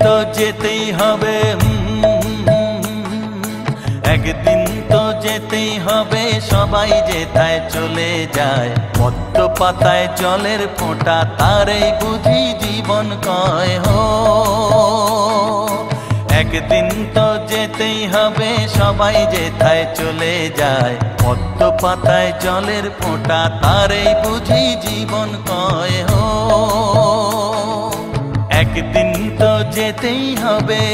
তো যেতেই হবে, একদিন তো যেতেই হবে। সবাই যেথায় চলে যায়, পদ্ম পাতায় জলের ফোঁটা, তারই বুঝি জীবন কয় হো। একদিন তো যেতেই হবে, সবাই যেথায় চলে যায়, পদ্ম পাতায় জলের ফোঁটা, তারই বুঝি জীবন কয় হো। একদিন তো যেতেই হবে।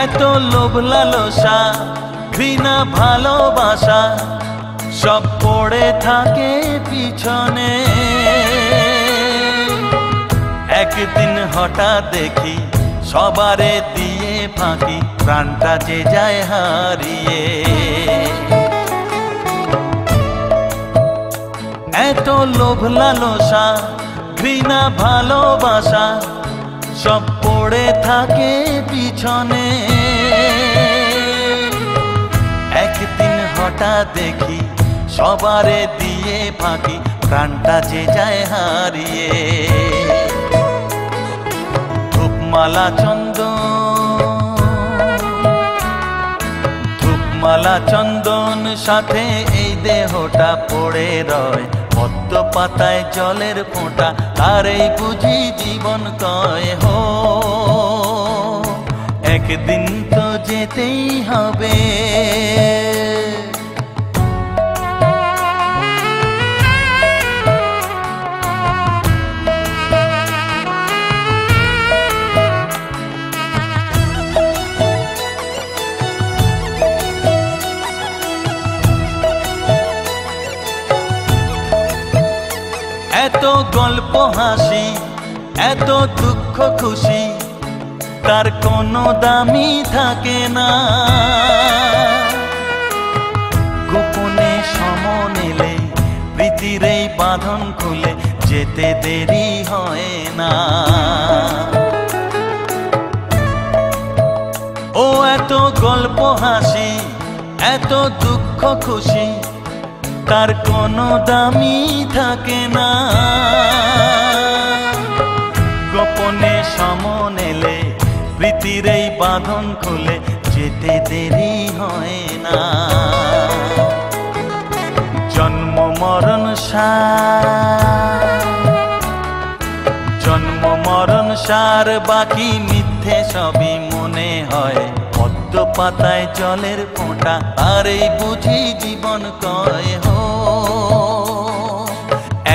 এত লোভ লালসা ঘৃণা ভালোবাসা সব পড়ে থাকে পিছনে। একদিন হঠাৎ দেখি সবারে দিয়ে ফাঁকি, প্রাণটা যে যায় হারিয়ে। এত লোভ লালসা ঘৃণা ভালোবাসা সব পড়ে থাকে পিছনে। একদিন হঠাৎ দেখি সবারে দিয়ে ফাঁকি, প্রাণটা যে যায় হারিয়ে। ধূপমালা চন্দন সাথে এই দেহটা পড়ে রয়, পদ্ম পাতায় জলের ফোঁটা, তারই বুঝি জীবন কয় হো। একদিন তো যেতেই হবে। এত গল্প হাসি, এত দুঃখ খুশি, তার কোনো দামই থাকে না। গোপনে সমন এলে প্রীতির এই বাঁধন খুলে যেতে দেরি হয় না। ও এত গল্প হাসি, এত দুঃখ খুশি, তার কোনো দামই থাকে না। গোপনে সমন এলে প্রীতির এই বাঁধন খুলে যেতে দেরি হয় না। জন্ম মরণ সার বাকি মিথ্যে সবই মনে হয়, পদ্ম পাতায় জলের ফোঁটা, আরে বুঝি জীবন কয় হো।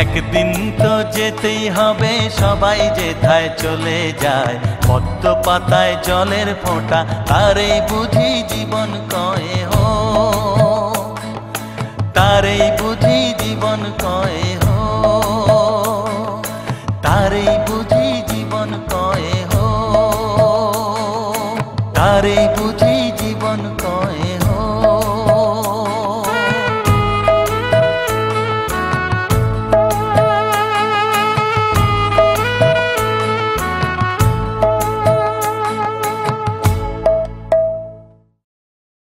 একদিন তো যেতেই হবে, সবাই যেথায় চলে যায়, পদ্ম পাতায় জলের ফোঁটা, আরে বুঝি জীবন কয় হো। তারই বুঝি জীবন কয় হো, তারই বুঝি জীবন কয় হো, তারই বুঝি জীবন কয়।